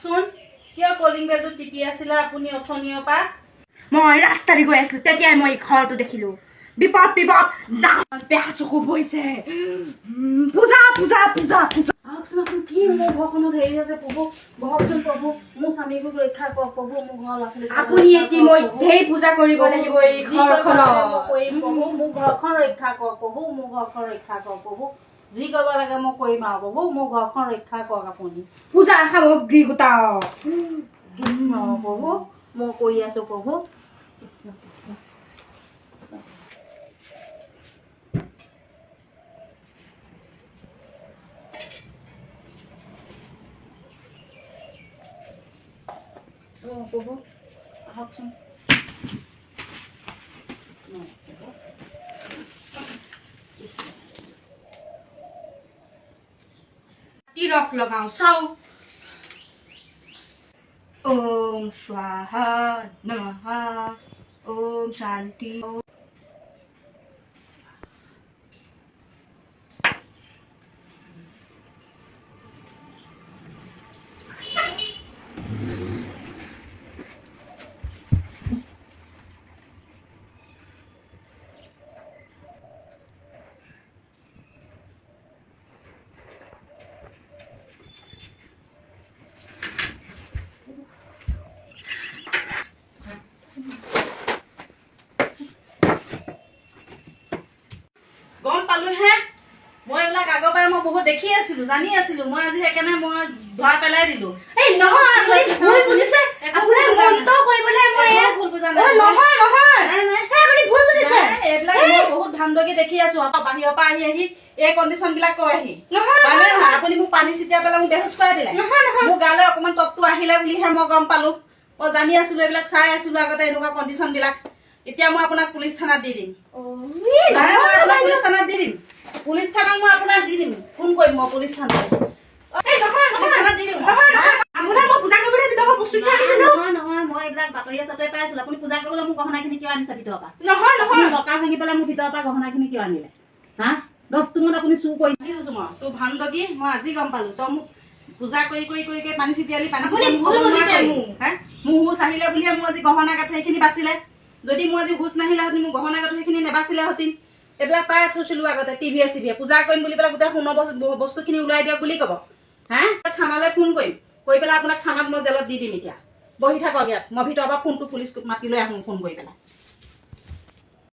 কওকচোন কিয় কলিং বেলটো টিপি আছিলে আপুনি অথনিৰ পৰা? মই ৰাস্তাৰে গৈ আছিলো তেতিয়াই মই ঘৰটো দেখিলো। বিপদ বিপদ ডাঙৰ বেয়া চকু পৰিছে। পূজা পূজা পূজা পূজা। আহকচোন আপুনি কি মোৰ ঘৰখনত হেৰি আছে প্ৰভু, বহকচোন প্ৰভু, মোৰ স্বামীকো ৰক্ষা কৰক প্ৰভু, মোৰ ঘৰ ল'ৰা ছোৱালী আপুনি ইতিমধ্যেই পূজা কৰিব লাগিব এই ঘৰখনত। কৰিম প্ৰভু, মোৰ ঘৰখন ৰক্ষা কৰক প্ৰভু, মোৰ ঘৰখন ৰক্ষা কৰক প্ৰভু, যি কৰিব লাগে মই কৰিম আৰু প্ৰভু, মোৰ ঘৰখন ৰক্ষা কৰক আপুনি। পূজা সামগ্ৰী গোটাওক। কৃষ্ণ প্ৰভু, মই কৰি আছো প্ৰভু, কৃষ্ণ কৃষ্ণ। প্ৰভু আহকচোন। তিলক লগাও চাও। ওম স্বাহা নমঃ ওম শান্তি। গম পালো হে, মই এইবিলাক আগৰ পৰাই মই বহুত দেখি আছিলো, জানি আছিলো, মই আজি সেইকাৰণে মই ধৰা পেলাই দিলো। এই নহয় আপুনি ভুল বুজিছে। আপুনি মন্ত কৰিবলৈ মই ভুল বুজা নাই। নহয় নহয় নাই নাই আপুনি ভুল বুজিছে। এইবিলাক মই বহুত ধান্দগি দেখি আছো। বাহিৰৰ পৰা আহি এই কণ্ডিশ্যন বিলাক কয়হি। নহয় নহয় আপুনি মোক পানী ছিটিয়াই পেলাই মোক বেহুচ কৰাই দিলে। নহয় নহয় মোৰ গালৈ অকণমান তপটো আহিলে বুলিহে মই গম পালো। মই জানি আছিলো, এইবিলাক চাই আছিলো আগতে এনেকুৱা কণ্ডিশ্যন বিলাক। এতিয়া মই আপোনাক পুলিচ থানাত দি দিম। পুলিচ থানাত দি দিম। পুলিচ থানাত মই আপোনাক দি দিম। ফোন কৰিম মই পুলিচ থানাত। নহয় মই এইবিলাক বাতৰিয়ে চাতৰি পাই আছিলো। আপুনি পূজা কৰিবলৈ মোৰ গহনাখিনি কিয় আনিছে ভিতৰৰ পৰা? নহয় নহয় লকা ভাঙি পেলাই মোৰ ভিতৰৰ পৰা গহনাখিনি কিয় আনিলে? হা 10 টোমত আপুনি চুৰ কৰিছে। মই তোৰ ভান্দগী মই আজি গম পালো। তই মোক পূজা কৰি কৰি কৰি কৰি পানী ছিটিয়ালি, পানী মোৰ হুচ আহিলে বুলিহে মোৰ আজি গহনা গাঁঠৰিখিনি বাচিলে। যদি মোৰ আজি হুচ নাহিলে হেঁতেন মোৰ গহনা গাঁঠৰিখিনি নেবাচিলে হেঁতেন। এইবিলাক পাই থৈছিলো আগতে টিভিয়ে চিভিয়ে। পূজা কৰিম বুলি পেলাই গোটেই সোণৰ বস্তুখিনি ওলাই দিয়ক বুলি ক'ব। হা থানালৈ ফোন কৰিম, কৰি পেলাই আপোনাক থানাত মই জেলত দি দিম। এতিয়া বহি থাকক ইয়াত, মই ভিতৰৰ পৰা ফোনটো পুলিচ মাতি লৈ আহোঁ ফোন কৰি পেলাই।